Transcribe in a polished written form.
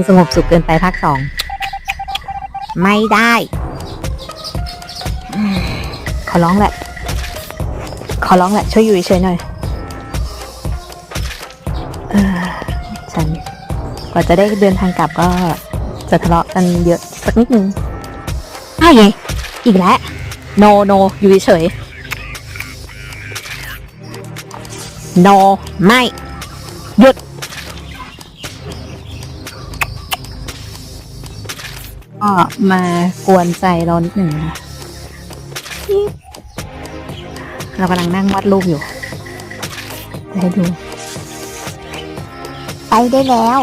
สงบสุขเกินไปภาค 2ไม่ได้ขอร้องแหละช่วยอยู่เฉยๆหน่อยฉันกว่าจะได้เดินทางกลับก็จะทะเลาะกันเยอะสักนิดนึงอ้าวอีกแล้วโนอยู่เฉยโนไม่หยุดก็มากวนใจเรานิดหนึ่งนะเรากำลังนั่งวาดรูปอยู่ให้ดูไปได้แล้ว